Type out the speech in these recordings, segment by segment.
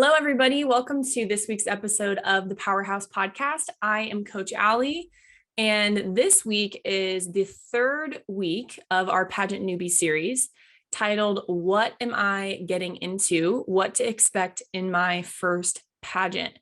Hello, everybody. Welcome to this week's episode of the Powerhouse Podcast. I am Coach Allie, and this week is the third week of our Pageant Newbie Series titled, What Am I Getting Into? What to Expect in My First Pageant.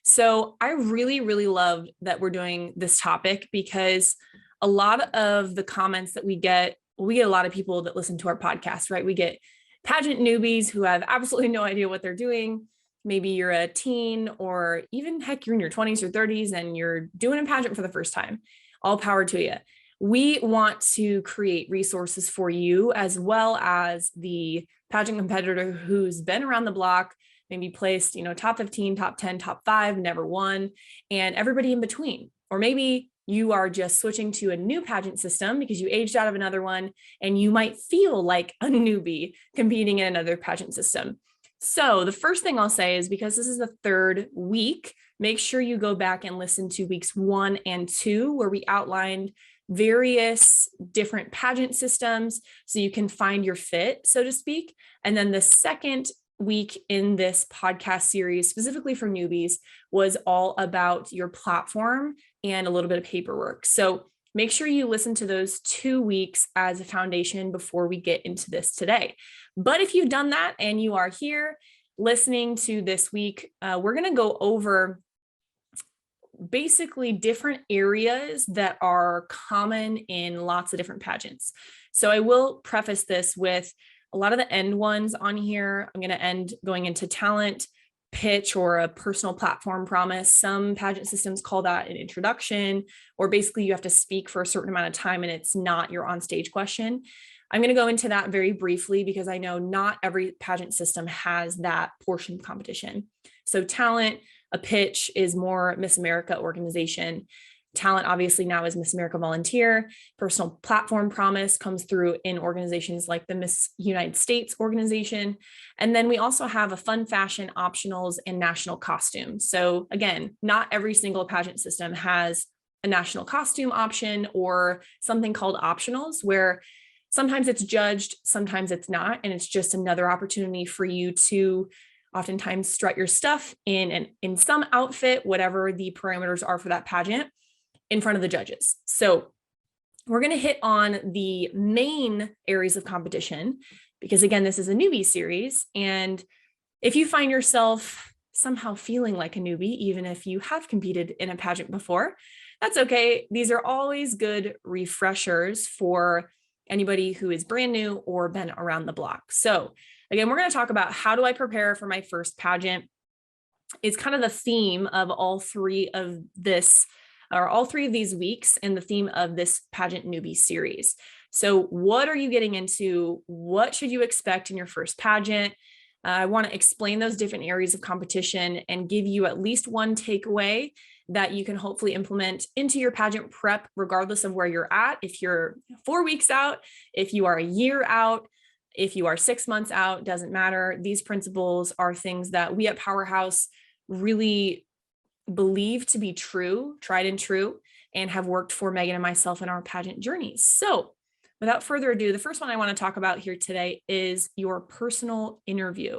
So I really love that we're doing this topic because a lot of the comments that we get a lot of people that listen to our podcast, right? We get pageant newbies who have absolutely no idea what they're doing. Maybe you're a teen or even heck, you're in your 20s or 30s and you're doing a pageant for the first time. All power to you. We want to create resources for you as well as the pageant competitor who's been around the block, maybe placed, top 15, top 10, top 5, never won, and everybody in between. Or maybe you are just switching to a new pageant system because you aged out of another one and you might feel like a newbie competing in another pageant system. So the first thing I'll say is because this is the third week, make sure you go back and listen to weeks 1 and 2, where we outlined various different pageant systems so you can find your fit, so to speak. And then the second week in this podcast series, specifically for newbies, was all about your platform and a little bit of paperwork. So make sure you listen to those 2 weeks as a foundation before we get into this today. But if you've done that and you are here listening to this week, we're going to go over basically different areas that are common in lots of different pageants. So I will preface this with a lot of the end ones on here. I'm going to end going into talent, pitch, or a personal platform promise. Some pageant systems call that an introduction, or basically you have to speak for a certain amount of time and it's not your on-stage question. I'm going to go into that very briefly because I know not every pageant system has that portion of competition. So talent, a pitch is more Miss America organization. Talent obviously now is Miss America Volunteer. Personal platform promise comes through in organizations like the Miss United States organization. And then we also have a fun fashion optionals and national costume. So again, not every single pageant system has a national costume option or something called optionals, where sometimes it's judged, sometimes it's not. And it's just another opportunity for you to oftentimes strut your stuff in some outfit, whatever the parameters are for that pageant, in front of the judges. So we're going to hit on the main areas of competition because, again, this is a newbie series. And if you find yourself somehow feeling like a newbie, even if you have competed in a pageant before, that's okay. These are always good refreshers for anybody who is brand new or been around the block. So again, we're going to talk about how do I prepare for my first pageant. It's kind of the theme of all three of these weeks and the theme of this Pageant Newbie Series. So what are you getting into? What should you expect in your first pageant? I want to explain those different areas of competition and give you at least one takeaway that you can hopefully implement into your pageant prep, regardless of where you're at. If you're 4 weeks out, if you are a year out, if you are 6 months out, doesn't matter. These principles are things that we at Powerhouse really believe to be true, tried and true, and have worked for Megan and myself in our pageant journeys. So without further ado, the first one I want to talk about here today is your personal interview.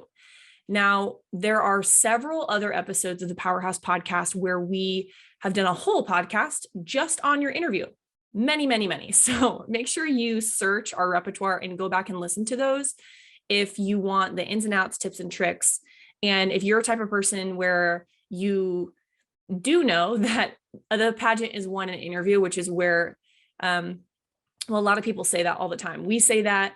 Now, there are several other episodes of the Powerhouse podcast where we have done a whole podcast just on your interview. Many. So make sure you search our repertoire and go back and listen to those if you want the ins and outs, tips and tricks. And if you're a type of person where you do know that the pageant is won in an interview, which is where, a lot of people say that all the time. We say that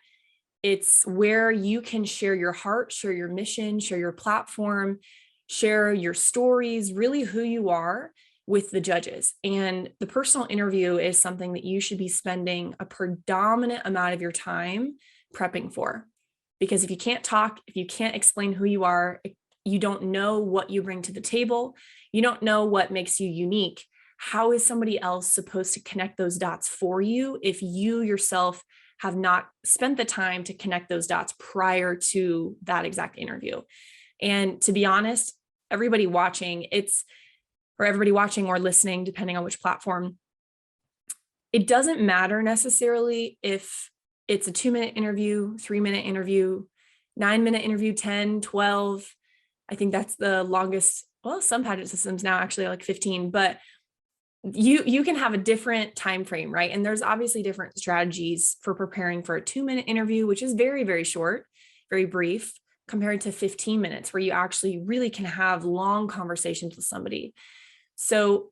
it's where you can share your heart, share your mission, share your platform, share your stories, really who you are with the judges. And the personal interview is something that you should be spending a predominant amount of your time prepping for. Because if you can't talk, if you can't explain who you are, you don't know what you bring to the table, you don't know what makes you unique, how is somebody else supposed to connect those dots for you if you yourself have not spent the time to connect those dots prior to that exact interview? And to be honest, everybody watching or listening, depending on which platform, it doesn't matter necessarily if it's a 2-minute interview, 3-minute interview, 9-minute interview, 10, 12, I think that's the longest. Well, some pageant systems now actually are like 15, but you can have a different time frame, right? And there's obviously different strategies for preparing for a 2-minute interview, which is very, very short, very brief, compared to 15 minutes where you actually really can have long conversations with somebody. So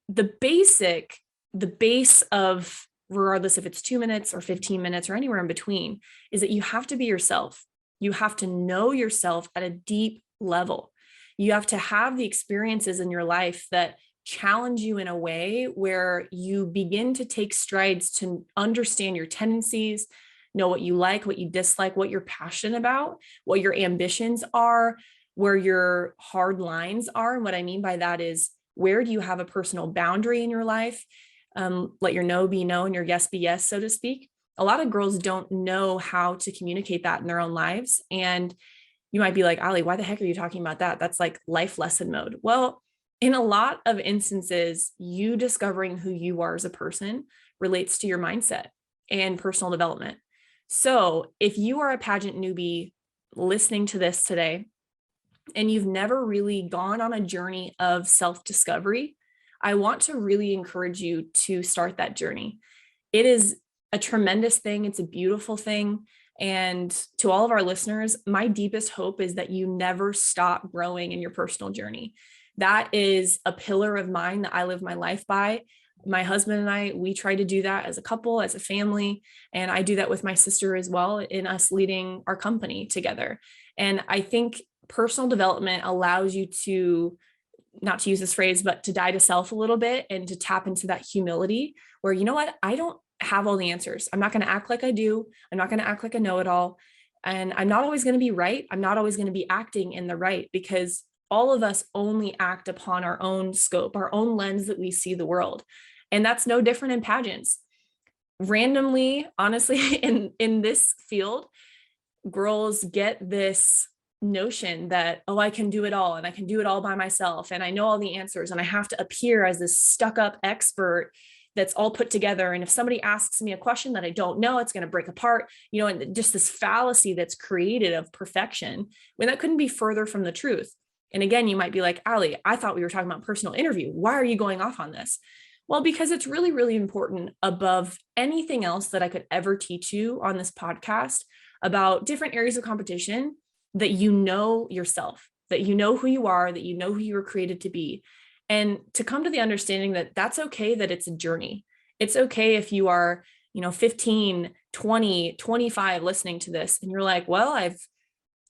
the base of, regardless if it's 2 minutes or 15 minutes or anywhere in between, is that you have to be yourself. You have to know yourself at a deep level. You have to have the experiences in your life that challenge you in a way where you begin to take strides to understand your tendencies, know what you like, what you dislike, what you're passionate about, what your ambitions are, where your hard lines are. And what I mean by that is, where do you have a personal boundary in your life? Let your no be no and your yes be yes, so to speak. A lot of girls don't know how to communicate that in their own lives. And you might be like, Allie, why the heck are you talking about that? That's like life lesson mode. Well, in a lot of instances, you discovering who you are as a person relates to your mindset and personal development. So if you are a pageant newbie listening to this today, and you've never really gone on a journey of self-discovery, I want to really encourage you to start that journey. It is a tremendous thing. It's a beautiful thing. And to all of our listeners, my deepest hope is that you never stop growing in your personal journey. That is a pillar of mine that I live my life by. My husband and I, we try to do that as a couple, as a family. And I do that with my sister as well, in us leading our company together. And I think personal development allows you to, not to use this phrase, but to die to self a little bit and to tap into that humility where, you know what, I don't have all the answers. I'm not going to act like I do. I'm not going to act like I know it all. And I'm not always going to be right. I'm not always going to be acting in the right, because all of us only act upon our own scope, our own lens that we see the world. And that's no different in pageants. Randomly, honestly, in this field, girls get this notion that, oh, I can do it all and I can do it all by myself and I know all the answers and I have to appear as this stuck-up expert that's all put together. And if somebody asks me a question that I don't know, it's going to break apart, and just this fallacy that's created of perfection, when that couldn't be further from the truth. And again, you might be like, Allie, I thought we were talking about personal interview. Why are you going off on this? Well, because it's really, really important above anything else that I could ever teach you on this podcast about different areas of competition, that you know yourself, that you know who you are, that you know who you were created to be. And to come to the understanding that that's okay, that it's a journey. It's okay if you are, 15, 20, 25 listening to this and you're like, well, I've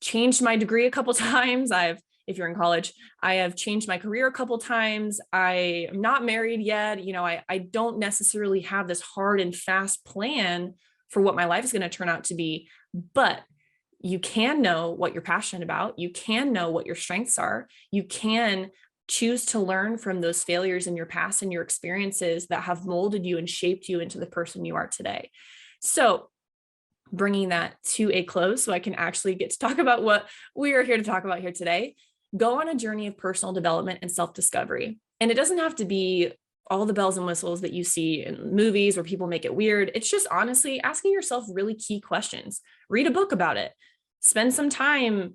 changed my degree a couple times. If you're in college, I have changed my career a couple times. I am not married yet. I don't necessarily have this hard and fast plan for what my life is going to turn out to be, but you can know what you're passionate about. You can know what your strengths are. You can choose to learn from those failures in your past and your experiences that have molded you and shaped you into the person you are today. So bringing that to a close so I can actually get to talk about what we are here to talk about here today. Go on a journey of personal development and self-discovery. And it doesn't have to be all the bells and whistles that you see in movies where people make it weird. It's just honestly asking yourself really key questions. Read a book about it. Spend some time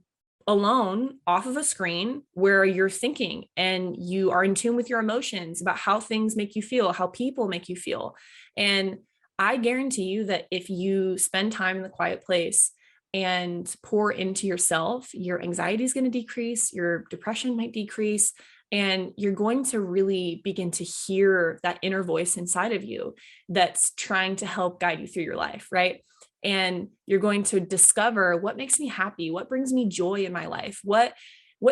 alone off of a screen where you're thinking and you are in tune with your emotions about how things make you feel, how people make you feel. And I guarantee you that if you spend time in the quiet place and pour into yourself, your anxiety is going to decrease, your depression might decrease, and you're going to really begin to hear that inner voice inside of you that's trying to help guide you through your life, right? And you're going to discover what makes me happy, what brings me joy in my life, what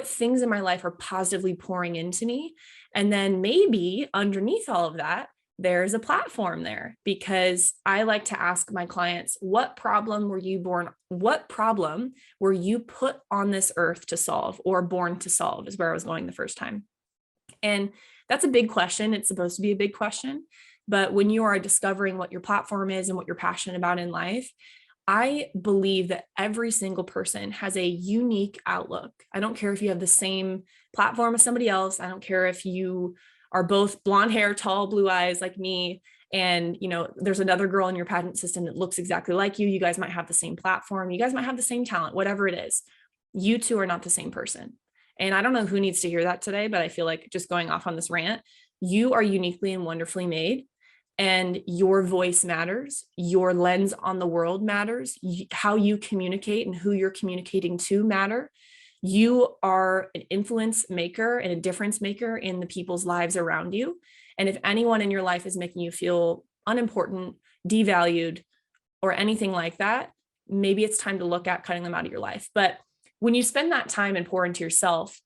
things in my life are positively pouring into me. And then maybe underneath all of that, there's a platform there, because I like to ask my clients, what problem were you born? What problem were you put on this earth to solve, or born to solve, is where I was going the first time. And that's a big question. It's supposed to be a big question. But when you are discovering what your platform is and what you're passionate about in life, I believe that every single person has a unique outlook. I don't care if you have the same platform as somebody else. I don't care if you are both blonde hair, tall, blue eyes like me, and there's another girl in your pageant system that looks exactly like you. You guys might have the same platform. You guys might have the same talent, whatever it is. You two are not the same person. And I don't know who needs to hear that today, but I feel like just going off on this rant, you are uniquely and wonderfully made. And your voice matters. Your lens on the world matters. How you communicate and who you're communicating to matter. You are an influence maker and a difference maker in the people's lives around you. And if anyone in your life is making you feel unimportant, devalued, or anything like that, maybe it's time to look at cutting them out of your life. But when you spend that time and pour into yourself,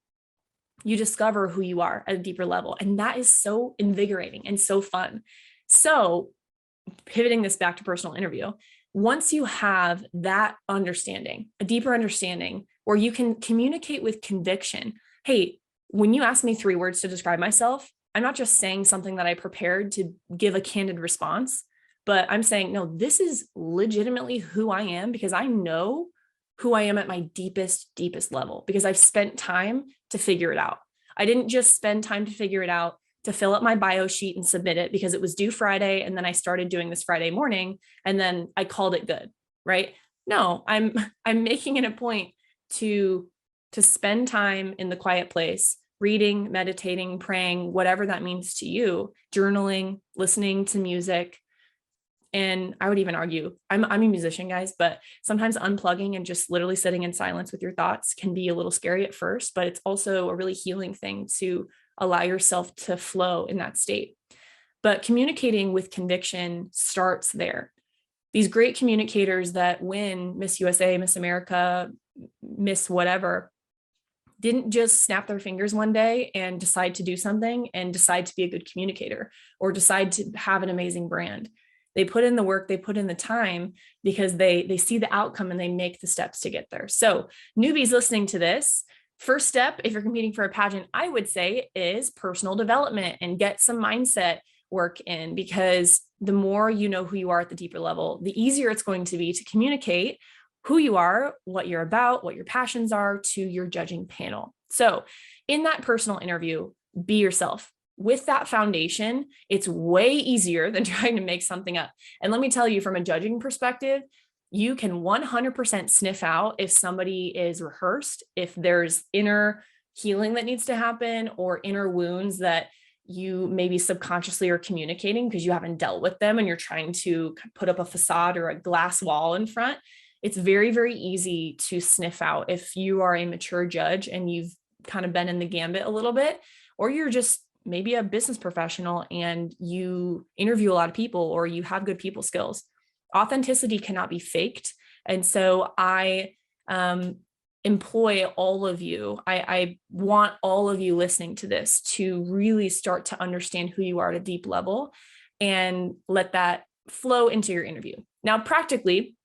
you discover who you are at a deeper level. And that is so invigorating and so fun. So pivoting this back to personal interview, once you have that understanding, a deeper understanding where you can communicate with conviction, hey, when you ask me 3 words to describe myself, I'm not just saying something that I prepared to give a candid response, but I'm saying, no, this is legitimately who I am because I know who I am at my deepest, deepest level because I've spent time to figure it out. I didn't just spend time to figure it out to fill up my bio sheet and submit it because it was due Friday. And then I started doing this Friday morning and then I called it good, right? No, I'm making it a point to spend time in the quiet place, reading, meditating, praying, whatever that means to you, journaling, listening to music. And I would even argue, I'm a musician, guys, but sometimes unplugging and just literally sitting in silence with your thoughts can be a little scary at first, but it's also a really healing thing to allow yourself to flow in that state. But communicating with conviction starts there. These great communicators that win Miss USA, Miss America, Miss whatever, didn't just snap their fingers one day and decide to do something and decide to be a good communicator or decide to have an amazing brand. They put in the work, they put in the time because they see the outcome and they make the steps to get there. So newbies listening to this, first step, if you're competing for a pageant, I would say is personal development and get some mindset work in, because the more you know who you are at the deeper level, the easier it's going to be to communicate who you are, what you're about, what your passions are to your judging panel. So in that personal interview, be yourself. With that foundation, it's way easier than trying to make something up. And let me tell you, from a judging perspective, you can 100% sniff out if somebody is rehearsed, if there's inner healing that needs to happen or inner wounds that you maybe subconsciously are communicating because you haven't dealt with them and you're trying to put up a facade or a glass wall in front. It's very, very easy to sniff out if you are a mature judge and you've kind of been in the gambit a little bit, or you're just maybe a business professional and you interview a lot of people or you have good people skills. Authenticity cannot be faked. And so I employ all of you. I want all of you listening to this to really start to understand who you are at a deep level and let that flow into your interview. Now, practically,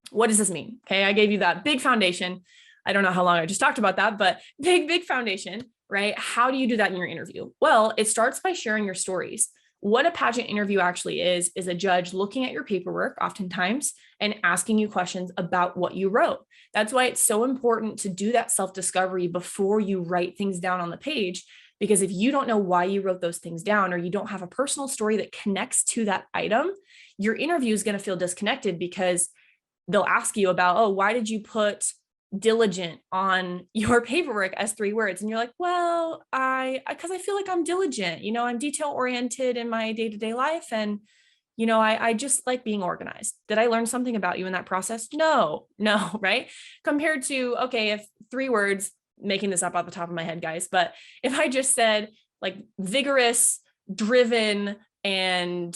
what does this mean? Okay, I gave you that big foundation. I don't know how long I just talked about that, but big foundation, right? How do you do that in your interview? Well, it starts by sharing your stories. What a pageant interview actually is a judge looking at your paperwork oftentimes and asking you questions about what you wrote. That's why it's so important to do that self-discovery before you write things down on the page, because if you don't know why you wrote those things down, or you don't have a personal story that connects to that item, your interview is going to feel disconnected because they'll ask you about, oh, why did you put diligent on your paperwork as 3 words? And you're like, well, because I feel like I'm diligent, I'm detail oriented in my day-to-day life. And, I just like being organized. Did I learn something about you in that process? No, right? Compared to, okay, if 3 words, making this up off the top of my head, guys, but if I just said like vigorous, driven, and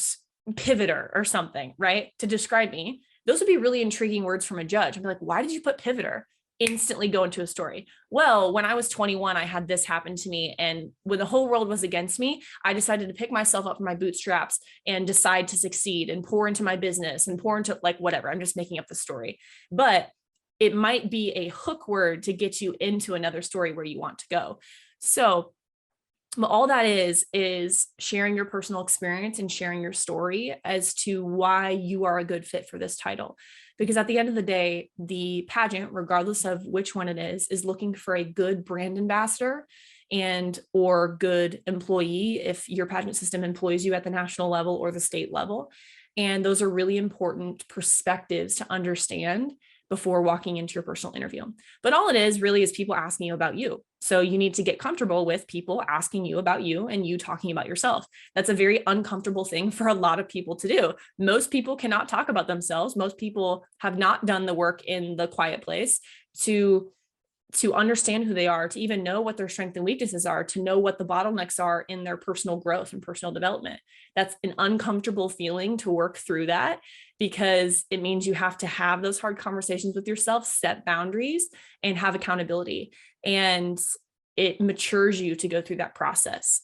pivoter or something, right, to describe me, those would be really intriguing words from a judge. I'd be like, why did you put pivoter? Instantly go into a story. Well, when I was 21, I had this happen to me. And when the whole world was against me, I decided to pick myself up from my bootstraps and decide to succeed and pour into my business and pour into like whatever. I'm just making up the story. But it might be a hook word to get you into another story where you want to go. So all that is sharing your personal experience and sharing your story as to why you are a good fit for this title. Because at the end of the day, the pageant, regardless of which one it is looking for a good brand ambassador and or good employee if your pageant system employs you at the national level or the state level. And those are really important perspectives to understand before walking into your personal interview. But all it is really is people asking you about you. So you need to get comfortable with people asking you about you and you talking about yourself. That's a very uncomfortable thing for a lot of people to do. Most people cannot talk about themselves. Most people have not done the work in the quiet place to understand who they are, to even know what their strengths and weaknesses are, to know what the bottlenecks are in their personal growth and personal development. That's an uncomfortable feeling to work through that, because it means you have to have those hard conversations with yourself, set boundaries, and have accountability. And it matures you to go through that process.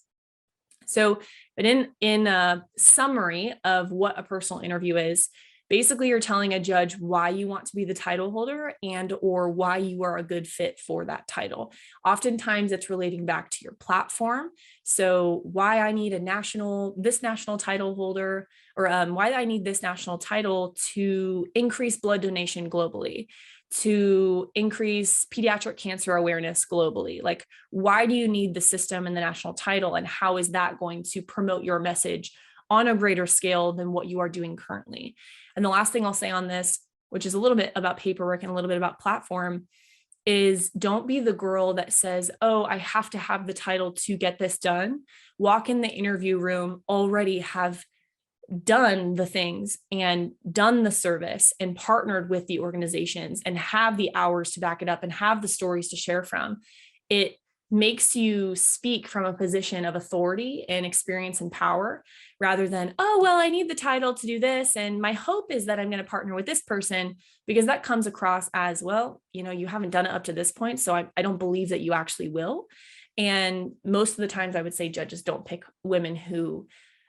So, but in a summary of what a personal interview is, basically, you're telling a judge why you want to be the title holder and or why you are a good fit for that title. Oftentimes it's relating back to your platform. So why I need this national title holder, or why I need this national title to increase blood donation globally, to increase pediatric cancer awareness globally. Like, why do you need the system and the national title, and how is that going to promote your message on a greater scale than what you are doing currently? And the last thing I'll say on this, which is a little bit about paperwork and a little bit about platform, is don't be the girl that says, oh, I have to have the title to get this done. Walk in the interview room, already have done the things and done the service and partnered with the organizations and have the hours to back it up and have the stories to share from. It makes you speak from a position of authority and experience and power, rather than, oh, well, I need the title to do this, and my hope is that I'm going to partner with this person, because that comes across as, well, you haven't done it up to this point, so I don't believe that you actually will. And most of the times I would say judges don't pick women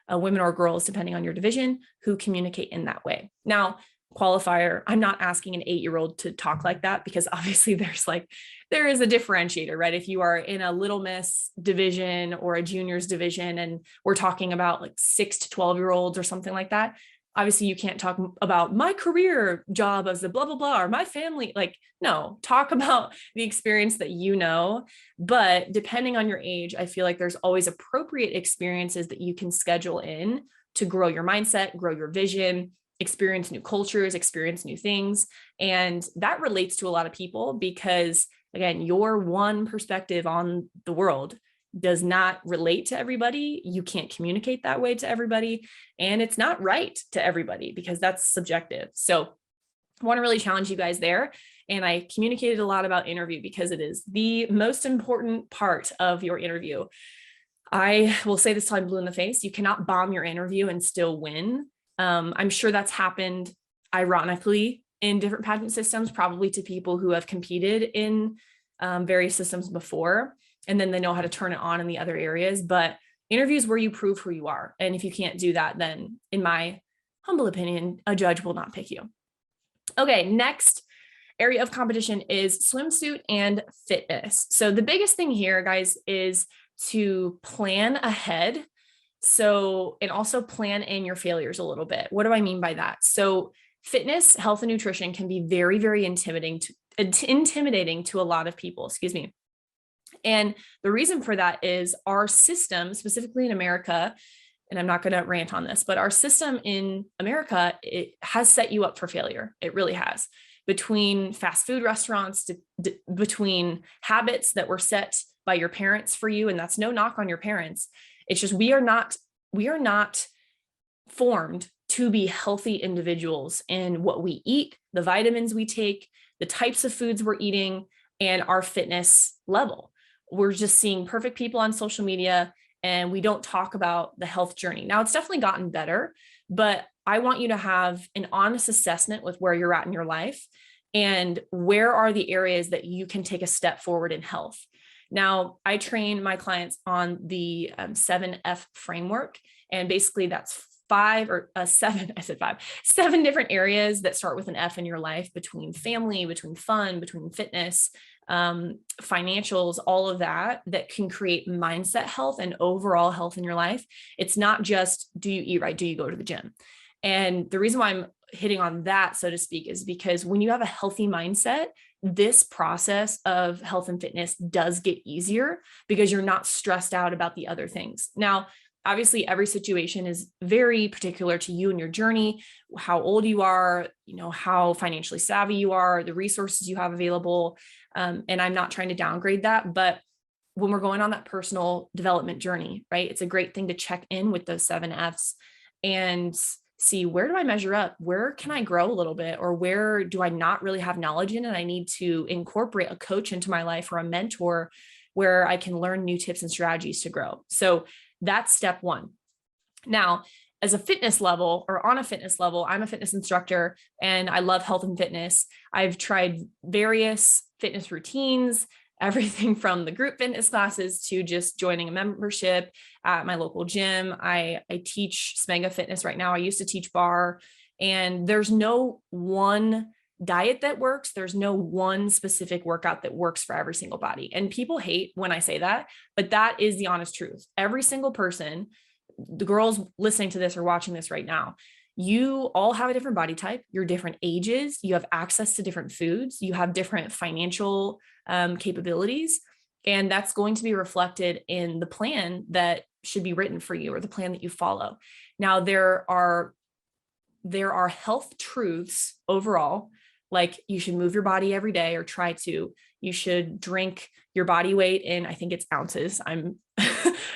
or girls, depending on your division, who communicate in that way. Now, qualifier, I'm not asking an 8-year-old to talk like that, because obviously there is a differentiator, right? If you are in a Little Miss division or a juniors division, and we're talking about like 6 to 12-year-olds or something like that, obviously you can't talk about my career job as a blah, blah, blah, or my family. Like, no, talk about the experience that you know. But depending on your age, I feel like there's always appropriate experiences that you can schedule in to grow your mindset, grow your vision, experience new cultures, experience new things. And that relates to a lot of people, because again, your one perspective on the world does not relate to everybody. You can't communicate that way to everybody, and it's not right to everybody, because that's subjective. So I want to really challenge you guys there. And I communicated a lot about interview because it is the most important part of your interview. I will say this till I'm blue in the face: you cannot bomb your interview and still win. I'm sure that's happened, ironically, in different pageant systems, probably to people who have competed in various systems before, and then they know how to turn it on in the other areas. But interviews where you prove who you are. And if you can't do that, then in my humble opinion, a judge will not pick you. Okay, next area of competition is swimsuit and fitness. So the biggest thing here, guys, is to plan ahead. So, and also plan in your failures a little bit. What do I mean by that? So fitness, health, and nutrition can be very, very intimidating to a lot of people, excuse me. And the reason for that is our system, specifically in America, and I'm not going to rant on this, but our system in America, it has set you up for failure. It really has. Between fast food restaurants, between habits that were set by your parents for you, and that's no knock on your parents. It's just we are not formed to be healthy individuals in what we eat, the vitamins we take, the types of foods we're eating, and our fitness level. We're just seeing perfect people on social media, and we don't talk about the health journey. Now, it's definitely gotten better, but I want you to have an honest assessment with where you're at in your life and where are the areas that you can take a step forward in health. Now, I train my clients on the 7F framework, and basically that's 7 different areas that start with an F in your life, between family, between fun, between fitness, financials, all of that can create mindset health and overall health in your life. It's not just, do you eat right? Do you go to the gym? And the reason why I'm hitting on that, so to speak, is because when you have a healthy mindset, this process of health and fitness does get easier because you're not stressed out about the other things. Now, Obviously, every situation is very particular to you and your journey, how old you are, how financially savvy you are, the resources you have available. And I'm not trying to downgrade that, but when we're going on that personal development journey, right, it's a great thing to check in with those 7Fs and see, where do I measure up? Where can I grow a little bit? Or where do I not really have knowledge in? And I need to incorporate a coach into my life or a mentor where I can learn new tips and strategies to grow. So that's step one. Now, as a fitness level or on a fitness level, I'm a fitness instructor and I love health and fitness. I've tried various fitness routines, everything from the group fitness classes to just joining a membership at my local gym. I teach Smega Fitness right now. I used to teach bar, and there's no one diet that works. There's no one specific workout that works for every single body. And people hate when I say that, but that is the honest truth. Every single person, the girls listening to this or watching this right now, you all have a different body type, you're different ages, you have access to different foods, you have different financial capabilities, and that's going to be reflected in the plan that should be written for you or the plan that you follow. Now, there are health truths overall, like you should move your body every day or try to. You should drink your body weight in, I think it's ounces. I'm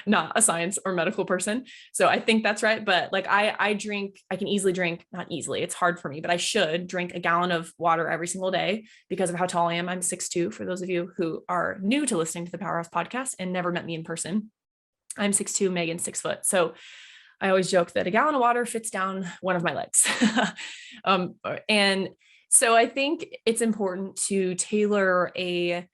not a science or medical person, so I think that's right. But like I can easily drink, not easily, it's hard for me, but I should drink a gallon of water every single day because of how tall I am. I'm 6'2", for those of you who are new to listening to the Powerhouse podcast and never met me in person. I'm 6'2", Megan's 6 foot. So I always joke that a gallon of water fits down one of my legs. And so I think it's important to tailor a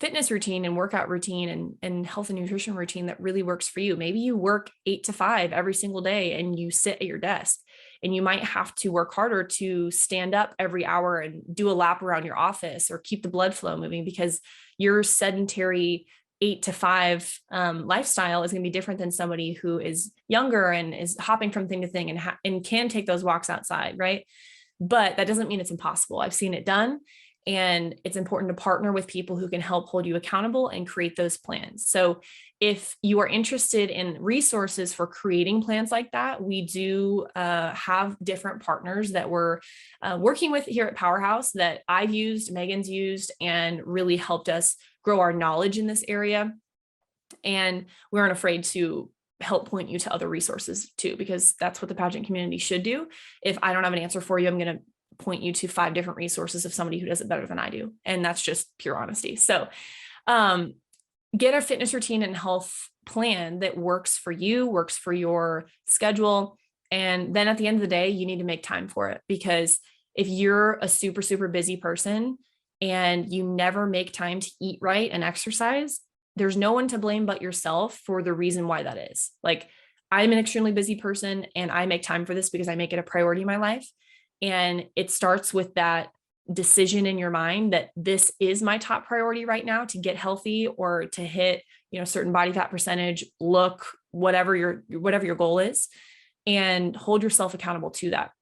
fitness routine and workout routine and health and nutrition routine that really works for you. Maybe you work 8 to 5 every single day and you sit at your desk, and you might have to work harder to stand up every hour and do a lap around your office or keep the blood flow moving, because your sedentary 8 to 5 lifestyle is going to be different than somebody who is younger and is hopping from thing to thing and can take those walks outside, right? But that doesn't mean it's impossible. I've seen it done. And it's important to partner with people who can help hold you accountable and create those plans. So if you are interested in resources for creating plans like that, we do have different partners that we're working with here at Powerhouse that I've used, Megan's used, and really helped us grow our knowledge in this area. And we aren't afraid to help point you to other resources too, because that's what the pageant community should do. If I don't have an answer for you, I'm going to point you to 5 different resources of somebody who does it better than I do. And that's just pure honesty. So get a fitness routine and health plan that works for you, works for your schedule. And then at the end of the day, you need to make time for it, because if you're a super, super busy person and you never make time to eat right and exercise, there's no one to blame but yourself for the reason why that is. Like, I'm an extremely busy person and I make time for this because I make it a priority in my life. And it starts with that decision in your mind that this is my top priority right now, to get healthy or to hit, certain body fat percentage, look, whatever your goal is, and hold yourself accountable to that.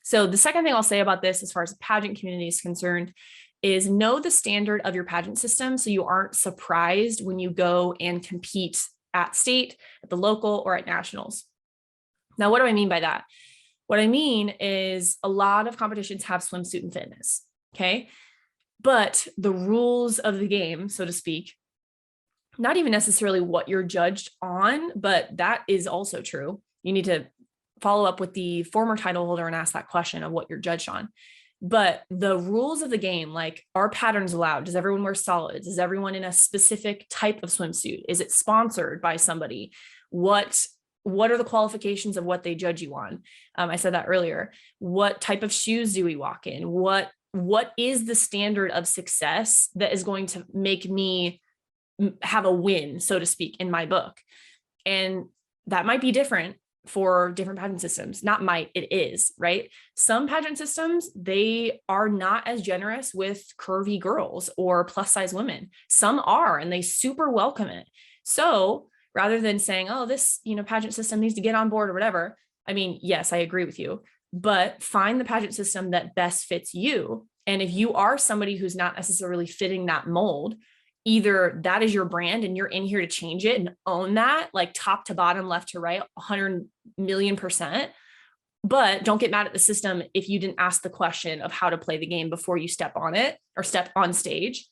So the second thing I'll say about this, as far as the pageant community is concerned, is know the standard of your pageant system, so you aren't surprised when you go and compete at state, at the local, or at nationals. Now, what do I mean by that? What I mean is a lot of competitions have swimsuit and fitness, okay? But the rules of the game, so to speak, not even necessarily what you're judged on, but that is also true. You need to follow up with the former title holder and ask that question of what you're judged on. But the rules of the game, like, are patterns allowed? Does everyone wear solids? Is everyone in a specific type of swimsuit? Is it sponsored by somebody? What are the qualifications of what they judge you on? I said that earlier. What type of shoes do we walk in? What is the standard of success that is going to make me have a win, so to speak, in my book? And that might be different for different pageant systems. Not might, it is, right? Some pageant systems, they are not as generous with curvy girls or plus size women. Some are, and they super welcome it. So rather than saying, oh, this, pageant system needs to get on board or whatever. I mean, yes, I agree with you, but find the pageant system that best fits you. And if you are somebody who's not necessarily fitting that mold, either that is your brand and you're in here to change it and own that, like top to bottom, left to right, 100,000,000%. But don't get mad at the system if you didn't ask the question of how to play the game before you step on it or step on stage.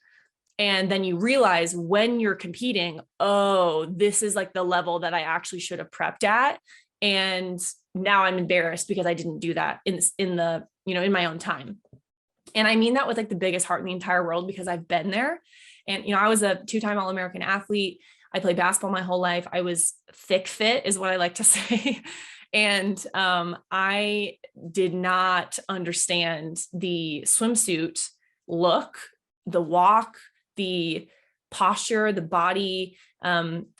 And then you realize when you're competing, oh, this is like the level that I actually should have prepped at. And now I'm embarrassed because I didn't do that in the, in my own time. And I mean that with like the biggest heart in the entire world, because I've been there. And, I was a 2-time All-American athlete. I played basketball my whole life. I was thick fit is what I like to say. And I did not understand the swimsuit look, the walk, the posture, the body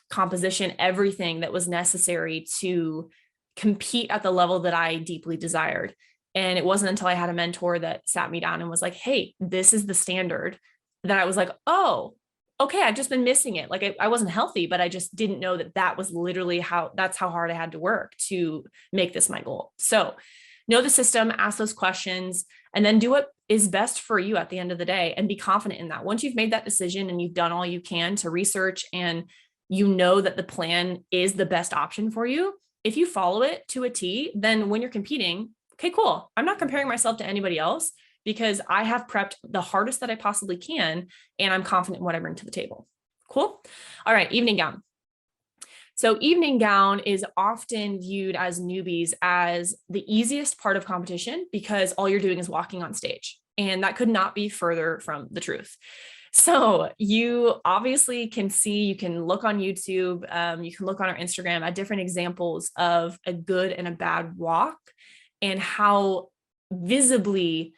composition, everything that was necessary to compete at the level that I deeply desired. And it wasn't until I had a mentor that sat me down and was like, hey, this is the standard, that I was like, oh, okay, I've just been missing it. Like I wasn't healthy, but I just didn't know that was literally that's how hard I had to work to make this my goal. So know the system, ask those questions, and then do what is best for you at the end of the day and be confident in that. Once you've made that decision and you've done all you can to research and you know that the plan is the best option for you, if you follow it to a T, then when you're competing, okay, cool. I'm not comparing myself to anybody else because I have prepped the hardest that I possibly can, and I'm confident in what I bring to the table. Cool. All right, evening gown. So evening gown is often viewed as newbies as the easiest part of competition because all you're doing is walking on stage. And that could not be further from the truth. So you obviously can see, you can look on YouTube, you can look on our Instagram at different examples of a good and a bad walk and how visibly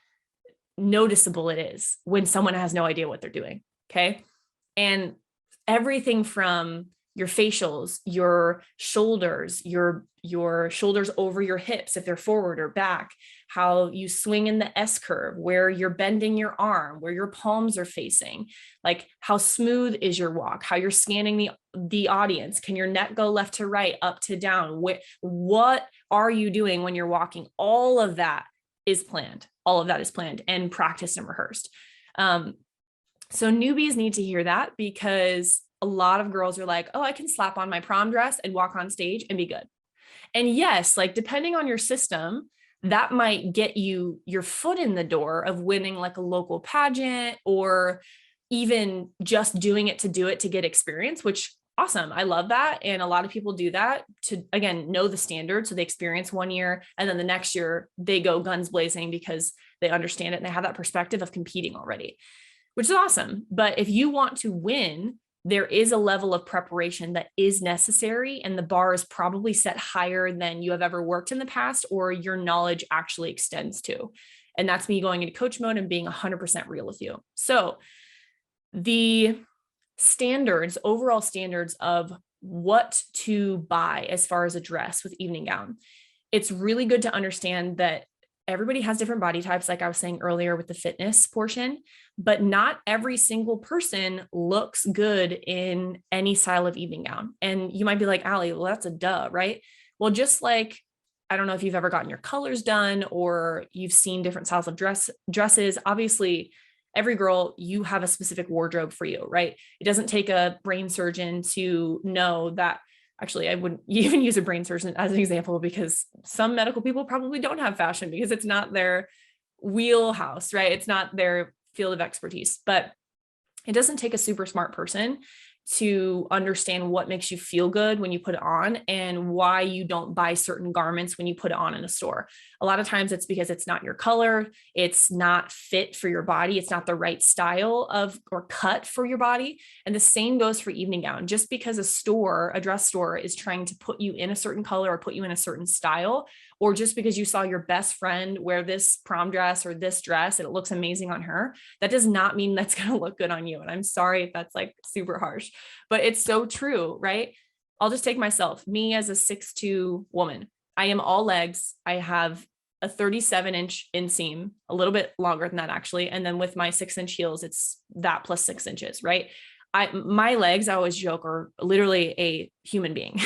noticeable it is when someone has no idea what they're doing. Okay. And everything from your facials, your shoulders, your shoulders over your hips, if they're forward or back, how you swing in the S curve, where you're bending your arm, where your palms are facing, like how smooth is your walk, how you're scanning the audience. Can your neck go left to right, up to down? What are you doing when you're walking? All of that is planned. All of that is planned and practiced and rehearsed. So newbies need to hear that because a lot of girls are like, oh, I can slap on my prom dress and walk on stage and be good. And yes, like depending on your system, that might get you your foot in the door of winning like a local pageant or even just doing it to do it to get experience, which awesome. I love that. And a lot of people do that to, again, know the standard. So they experience 1 year and then the next year they go guns blazing because they understand it and they have that perspective of competing already, which is awesome. But if you want to win, there is a level of preparation that is necessary, and the bar is probably set higher than you have ever worked in the past or your knowledge actually extends to. And that's me going into coach mode and being 100% real with you. So the standards, overall standards of what to buy as far as a dress with evening gown, it's really good to understand that everybody has different body types, like I was saying earlier with the fitness portion, but not every single person looks good in any style of evening gown. And you might be like, Allie, well, that's a duh, right? Well, just like, I don't know if you've ever gotten your colors done or you've seen different styles of dresses. Obviously, every girl, you have a specific wardrobe for you, right? It doesn't take a brain surgeon to know that. Actually, I wouldn't even use a brain surgeon as an example because some medical people probably don't have fashion because it's not their wheelhouse, right? It's not their field of expertise, but it doesn't take a super smart person to understand what makes you feel good when you put it on and why you don't buy certain garments when you put it on in a store. A lot of times it's because it's not your color, it's not fit for your body, it's not the right style of or cut for your body. And the same goes for evening gown. Just because a dress store is trying to put you in a certain color or put you in a certain style, or just because you saw your best friend wear this prom dress or this dress and it looks amazing on her, that does not mean that's going to look good on you. And I'm sorry if that's like super harsh, but it's so true, right? I'll just take myself, me as a 6'2" woman. I am all legs. I have a 37-inch inseam, a little bit longer than that actually. And then with my 6-inch heels, it's that plus 6 inches, right? My legs, I always joke, are literally a human being.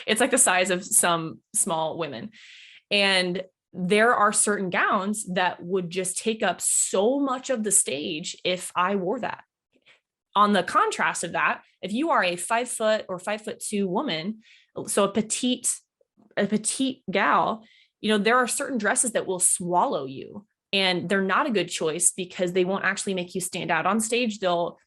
It's like the size of some small women. And there are certain gowns that would just take up so much of the stage if I wore that. on the contrast of that, if you are a 5 foot or 5'2" woman, so a petite gal, there are certain dresses that will swallow you, and they're not a good choice because they won't actually make you stand out on stage. They'll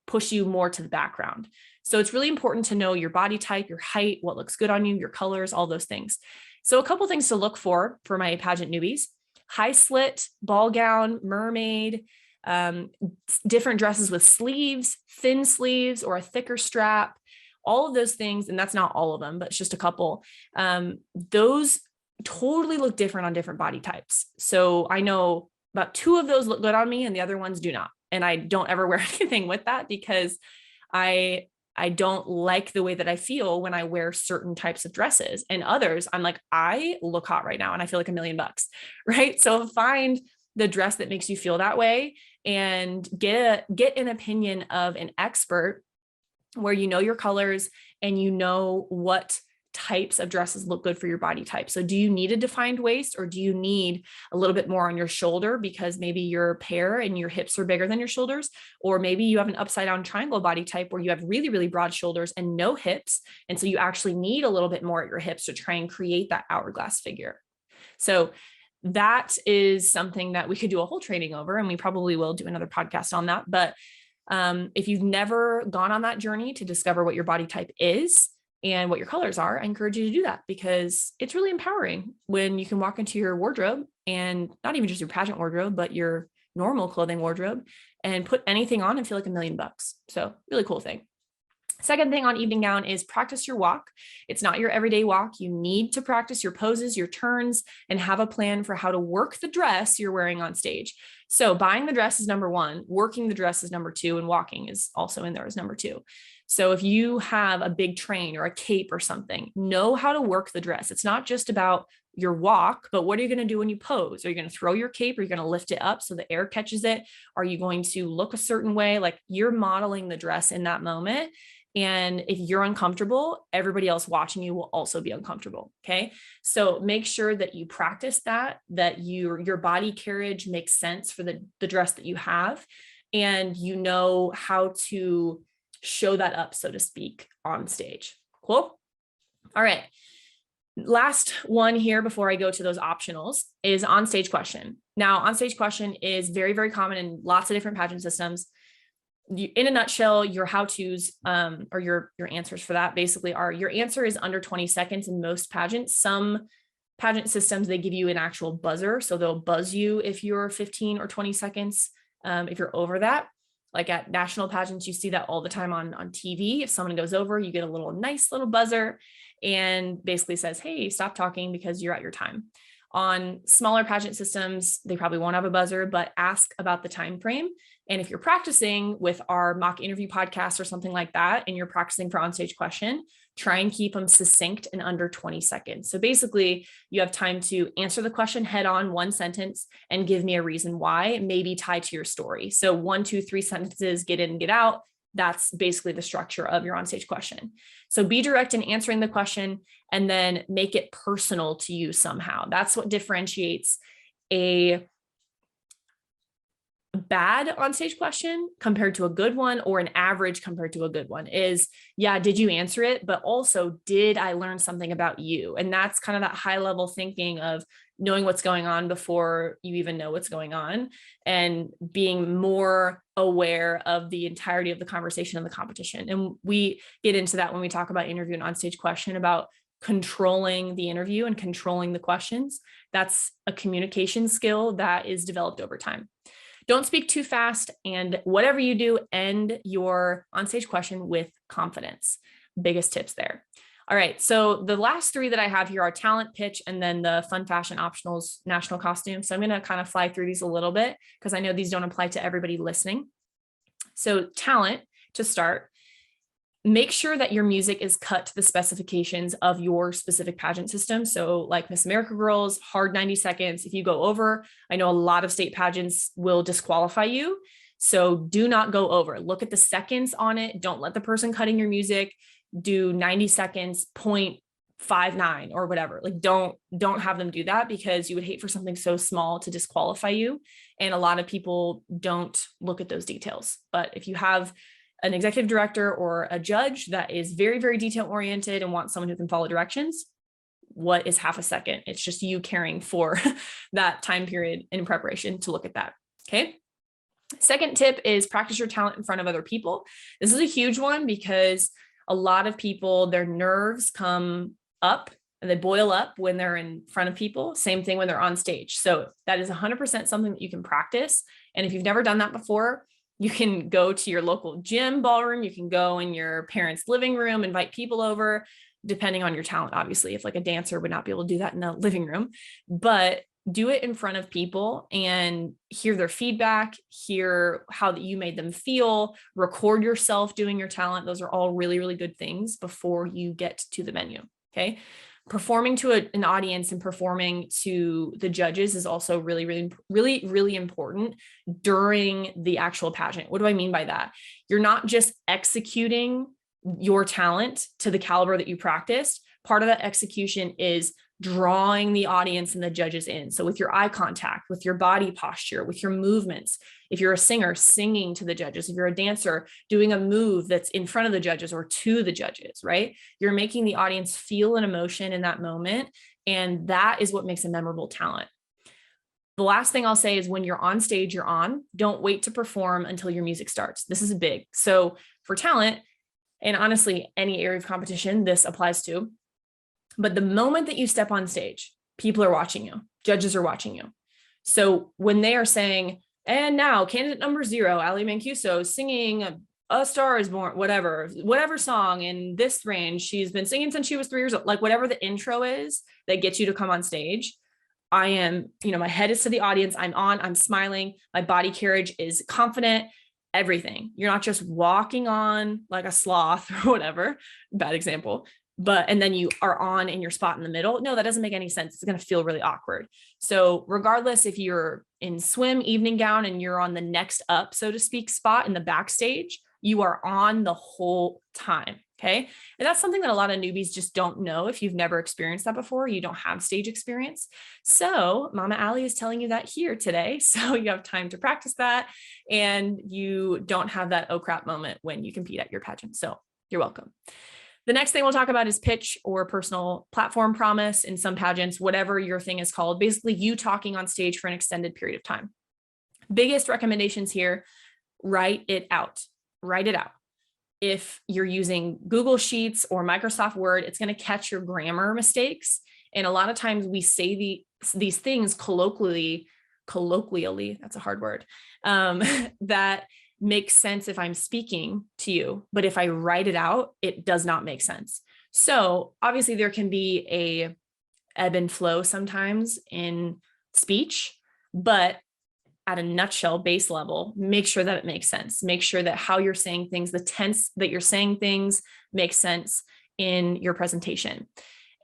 push you more to the background. So it's really important to know your body type, your height, what looks good on you, your colors, all those things. So a couple things to look for my pageant newbies: high slit, ball gown, mermaid, different dresses with sleeves, thin sleeves, or a thicker strap, all of those things. And that's not all of them, but it's just a couple. Those totally look different on different body types. So I know about 2 of those look good on me and the other ones do not. And I don't ever wear anything with that because I don't like the way that I feel when I wear certain types of dresses, and others I'm like, I look hot right now and I feel like $1,000,000, right? So find the dress that makes you feel that way and get an opinion of an expert where you know your colors and you know what types of dresses look good for your body type. So do you need a defined waist, or do you need a little bit more on your shoulder because maybe you're a pear and your hips are bigger than your shoulders? Or maybe you have an upside down triangle body type where you have really, really broad shoulders and no hips. And so you actually need a little bit more at your hips to try and create that hourglass figure. So that is something that we could do a whole training over, and we probably will do another podcast on that. But if you've never gone on that journey to discover what your body type is and what your colors are, I encourage you to do that, because it's really empowering when you can walk into your wardrobe, and not even just your pageant wardrobe, but your normal clothing wardrobe, and put anything on and feel like $1,000,000. So really cool thing. Second thing on evening gown is practice your walk. It's not your everyday walk. You need to practice your poses, your turns, and have a plan for how to work the dress you're wearing on stage. So buying the dress is number 1, working the dress is number 2, and walking is also in there as number 2. So if you have a big train or a cape or something, know how to work the dress. It's not just about your walk, but what are you going to do when you pose? Are you going to throw your cape? Are you going to lift it up so the air catches it? Are you going to look a certain way? Like, you're modeling the dress in that moment. And if you're uncomfortable, everybody else watching you will also be uncomfortable. Okay. So make sure that you practice that your body carriage makes sense for the dress that you have, and you know how to show that up, so to speak, on stage. Cool. All right. Last one here before I go to those optionals is on-stage question. Now, on-stage question is very, very common in lots of different pageant systems. In a nutshell, your how-tos or your answers for that basically are: your answer is under 20 seconds in most pageants. Some pageant systems, they give you an actual buzzer. So they'll buzz you if you're 15 or 20 seconds. If you're over that, like at national pageants, you see that all the time on TV. If someone goes over, you get a nice little buzzer and basically says, hey, stop talking because you're at your time. On smaller pageant systems, they probably won't have a buzzer, but ask about the time frame. And if you're practicing with our mock interview podcast or something like that, and you're practicing for onstage question, try and keep them succinct and under 20 seconds. So basically, you have time to answer the question head on, 1 sentence, and give me a reason why, maybe tied to your story. So 1, 2, 3 sentences, get in, get out. That's basically the structure of your onstage question. So be direct in answering the question, and then make it personal to you somehow. That's what differentiates a bad onstage question compared to a good one, or an average compared to a good one, is, yeah, did you answer it? But also, did I learn something about you? And that's kind of that high level thinking of knowing what's going on before you even know what's going on, and being more aware of the entirety of the conversation and the competition. And we get into that when we talk about interview and onstage question, about controlling the interview and controlling the questions. That's a communication skill that is developed over time. Don't speak too fast, and whatever you do, end your onstage question with confidence. Biggest tips there. All right, so the last 3 that I have here are talent, pitch, and then the fun fashion optionals, national costume. So I'm going to kind of fly through these a little bit because I know these don't apply to everybody listening. So talent, to start, make sure that your music is cut to the specifications of your specific pageant system. So like Miss America Girls, hard 90 seconds. If you go over, I know a lot of state pageants will disqualify you. So do not go over. Look at the seconds on it. Don't let the person cutting your music do 90 seconds, 0.59 or whatever. Like, don't have them do that, because you would hate for something so small to disqualify you. And a lot of people don't look at those details. But if you have an executive director or a judge that is very, very detail oriented and wants someone who can follow directions, what is half a second? It's just you caring for that time period in preparation to look at that. Okay. Second tip is practice your talent in front of other people. This is a huge one because a lot of people, their nerves come up and they boil up when they're in front of people. Same thing when they're on stage. So that is 100% something that you can practice. And if you've never done that before, you can go to your local gym, ballroom. You can go in your parents' living room, invite people over, depending on your talent, obviously. If like a dancer would not be able to do that in a living room, but do it in front of people and hear their feedback, hear how that you made them feel, record yourself doing your talent. Those are all really, really good things before you get to the venue. Okay. Performing to an audience and performing to the judges is also really, really, really, really important during the actual pageant. What do I mean by that? You're not just executing your talent to the caliber that you practiced. Part of that execution is drawing the audience and the judges in. So with your eye contact, with your body posture, with your movements, if you're a singer, singing to the judges, if you're a dancer, doing a move that's in front of the judges or to the judges, right? You're making the audience feel an emotion in that moment. And that is what makes a memorable talent. The last thing I'll say is when you're on stage, you're on. Don't wait to perform until your music starts. This is big. So for talent, and honestly, any area of competition, this applies to. But the moment that you step on stage, people are watching you, judges are watching you. So when they are saying, and now candidate number 0, Allie Mancuso, singing A Star Is Born, whatever song in this range, she's been singing since she was 3 years old, like whatever the intro is that gets you to come on stage. I am, my head is to the audience. I'm smiling. My body carriage is confident, everything. You're not just walking on like a sloth or whatever, bad example. And then you are on in your spot in the middle. No, that doesn't make any sense. It's going to feel really awkward. So regardless, if you're in swim evening gown and you're on the next up, so to speak, spot in the backstage, you are on the whole time. Okay. And that's something that a lot of newbies just don't know. If you've never experienced that before, you don't have stage experience. So Mama Allie is telling you that here today. So you have time to practice that and you don't have that oh crap moment when you compete at your pageant. So you're welcome. The next thing we'll talk about is pitch or personal platform promise in some pageants, whatever your thing is called, basically you talking on stage for an extended period of time. Biggest recommendations here, write it out. Write it out. If you're using Google Sheets or Microsoft Word, it's going to catch your grammar mistakes. And a lot of times we say these things colloquially, that's a hard word, that makes sense if I'm speaking to you, but if I write it out, it does not make sense. So obviously there can be a ebb and flow sometimes in speech, but at a nutshell base level, make sure that it makes sense. Make sure that how you're saying things, the tense that you're saying things makes sense in your presentation.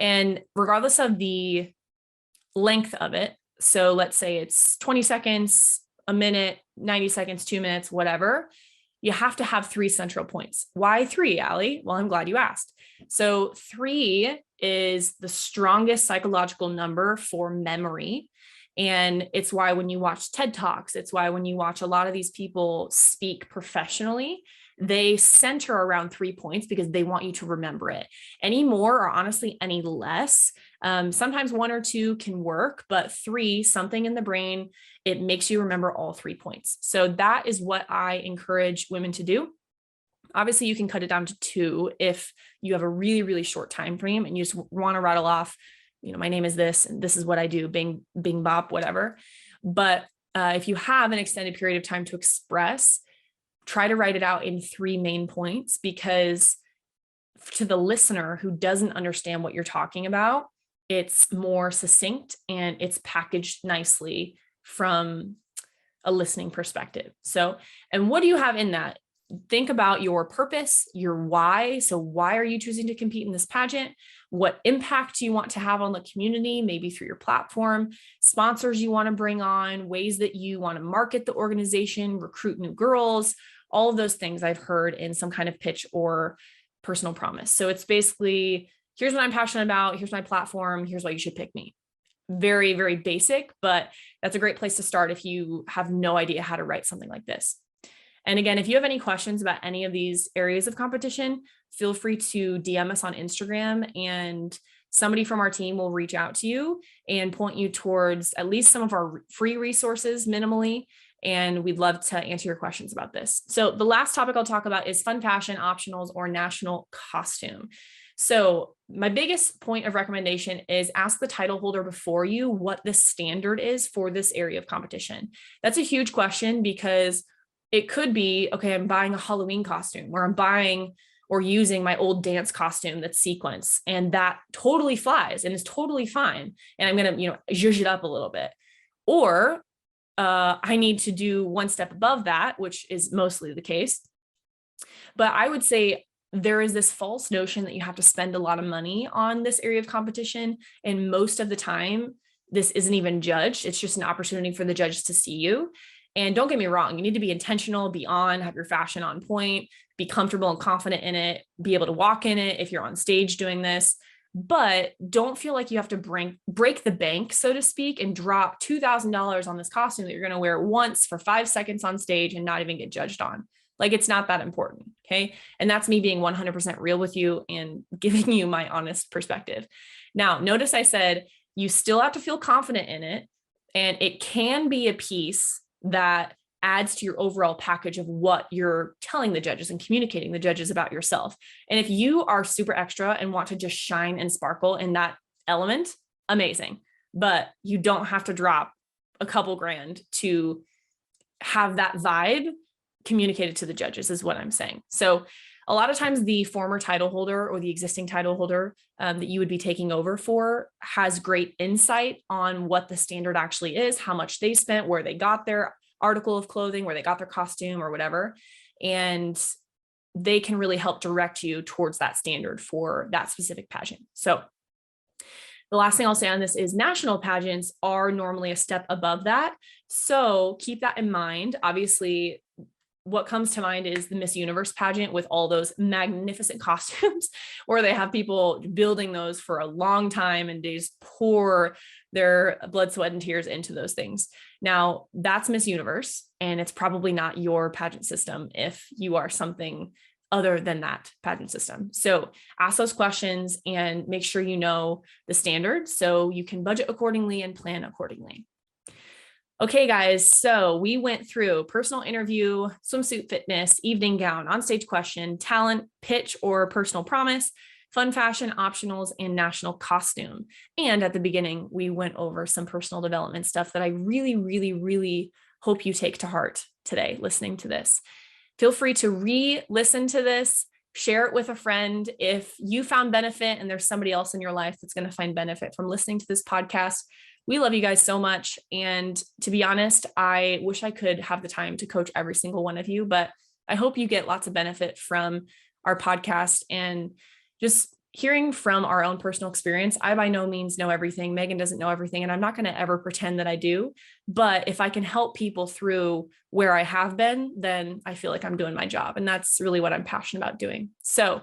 And regardless of the length of it, so let's say it's 20 seconds, a minute, 90 seconds, 2 minutes, whatever, you have to have 3 central points. Why 3, Allie? Well, I'm glad you asked. So 3 is the strongest psychological number for memory. And it's why when you watch TED Talks, it's why when you watch a lot of these people speak professionally, they center around 3 points because they want you to remember it. Any more or honestly any less, sometimes 1 or 2 can work, but 3, something in the brain, it makes you remember all 3 points. So that is what I encourage women to do. Obviously, you can cut it down to 2 if you have a really, really short time frame and you just want to rattle off, my name is this, and this is what I do, bing, bing, bop, whatever. But if you have an extended period of time to express, try to write it out in 3 main points, because to the listener who doesn't understand what you're talking about, it's more succinct and it's packaged nicely from a listening perspective. So, and what do you have in that? Think about your purpose, your why. So why are you choosing to compete in this pageant? What impact do you want to have on the community, maybe through your platform, sponsors you want to bring on, ways that you want to market the organization, recruit new girls, all of those things I've heard in some kind of pitch or personal promise. So it's basically, here's what I'm passionate about. Here's my platform. Here's why you should pick me. Very, very basic, but that's a great place to start if you have no idea how to write something like this. And again, if you have any questions about any of these areas of competition, feel free to DM us on Instagram, and somebody from our team will reach out to you and point you towards at least some of our free resources minimally. And we'd love to answer your questions about this. So the last topic I'll talk about is fun fashion, optionals, or national costume. So my biggest point of recommendation is ask the title holder before you what the standard is for this area of competition. That's a huge question, because it could be, okay, I'm buying a Halloween costume, or I'm buying or using my old dance costume that's sequence, and that totally flies and is totally fine. And I'm going to, zhuzh it up a little bit. Or I need to do one step above that, which is mostly the case. But I would say there is this false notion that you have to spend a lot of money on this area of competition. And most of the time, this isn't even judged. It's just an opportunity for the judges to see you. And don't get me wrong, you need to be intentional, be on, have your fashion on point, be comfortable and confident in it, be able to walk in it if you're on stage doing this. But don't feel like you have to break the bank, so to speak, and drop $2,000 on this costume that you're going to wear once for 5 seconds on stage and not even get judged on. Like, it's not that important. Okay. And that's me being 100% real with you and giving you my honest perspective. Now, notice I said you still have to feel confident in it, and it can be a piece that adds to your overall package of what you're telling the judges and communicating the judges about yourself. And if you are super extra and want to just shine and sparkle in that element, amazing. But you don't have to drop a couple grand to have that vibe communicated to the judges, is what I'm saying. So a lot of times the former title holder or the existing title holder that you would be taking over for has great insight on what the standard actually is, how much they spent, where they got their article of clothing, where they got their costume or whatever. And they can really help direct you towards that standard for that specific pageant. So the last thing I'll say on this is national pageants are normally a step above that. So keep that in mind. Obviously, what comes to mind is the Miss Universe pageant with all those magnificent costumes, where they have people building those for a long time and they just pour their blood, sweat, and tears into those things. Now, that's Miss Universe, and it's probably not your pageant system if you are something other than that pageant system. So ask those questions and make sure you know the standards so you can budget accordingly and plan accordingly. Okay, guys, so we went through personal interview, swimsuit fitness, evening gown, onstage question, talent, pitch or personal promise, fun fashion, optionals, and national costume. And at the beginning, we went over some personal development stuff that I really, really, really hope you take to heart today listening to this. Feel free to re-listen to this, share it with a friend. If you found benefit and there's somebody else in your life that's going to find benefit from listening to this podcast, we love you guys so much. And to be honest, I wish I could have the time to coach every single one of you, but I hope you get lots of benefit from our podcast and just hearing from our own personal experience. I by no means know everything. Megan doesn't know everything, and I'm not going to ever pretend that I do. But if I can help people through where I have been, then I feel like I'm doing my job. And that's really what I'm passionate about doing. So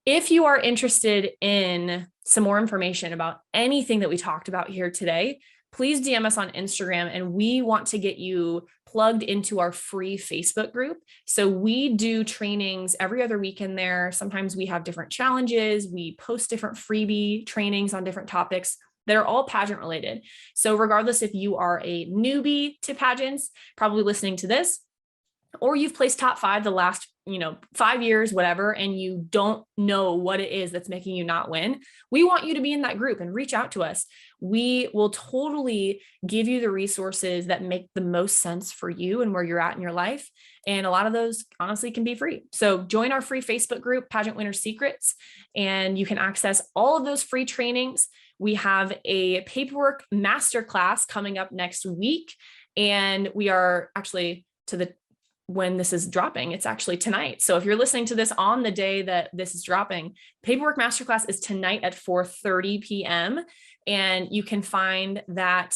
if you are interested in some more information about anything that we talked about here today, please DM us on Instagram, and we want to get you plugged into our free Facebook group. So we do trainings every other weekend there. Sometimes we have different challenges. We post different freebie trainings on different topics that are all pageant related. So regardless if you are a newbie to pageants, probably listening to this, or you've placed top 5 the last 5 years, whatever, and you don't know what it is that's making you not win, we want you to be in that group and reach out to us. We will totally give you the resources that make the most sense for you and where you're at in your life. And a lot of those honestly can be free. So join our free Facebook group, Pageant Winner Secrets, and you can access all of those free trainings. We have a paperwork masterclass coming up next week, and we are actually when this is dropping, it's actually tonight. So if you're listening to this on the day that this is dropping, Paperwork Masterclass is tonight at 4:30 p.m. And you can find that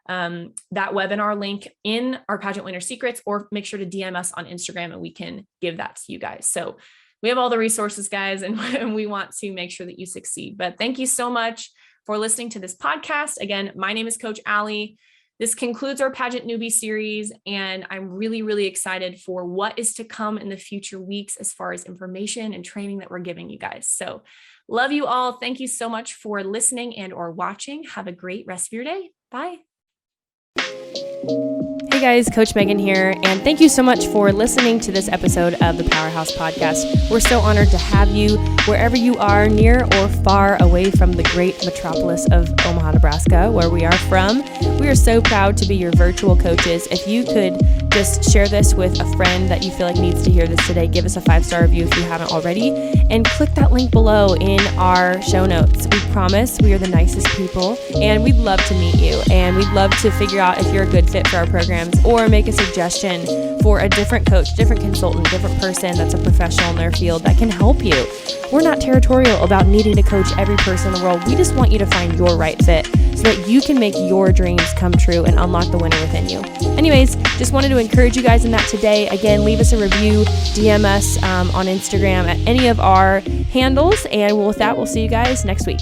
webinar link in our Pageant Winner Secrets, or make sure to DM us on Instagram and we can give that to you guys. So we have all the resources, guys, and we want to make sure that you succeed. But thank you so much for listening to this podcast. Again, my name is Coach Allie. This concludes our Pageant Newbie series, and I'm really, really excited for what is to come in the future weeks as far as information and training that we're giving you guys. So love you all. Thank you so much for listening and or watching. Have a great rest of your day. Bye. Hey guys, Coach Megan here, and thank you so much for listening to this episode of the Powerhouse Podcast. We're so honored to have you wherever you are, near or far away from the great metropolis of Omaha, Nebraska, where we are from. We are so proud to be your virtual coaches. If you could just share this with a friend that you feel like needs to hear this today, give us a 5-star review if you haven't already, and click that link below in our show notes. We promise we are the nicest people, and we'd love to meet you, and we'd love to figure out if you're a good fit for our programs, or make a suggestion for a different coach, different consultant, different person that's a professional in their field that can help you. We're not territorial about needing to coach every person in the world. We just want you to find your right fit so that you can make your dreams come true and unlock the winner within you. Anyways, just wanted to encourage you guys in that today. Again, leave us a review, DM us on Instagram at any of our handles, and with that, we'll see you guys next week.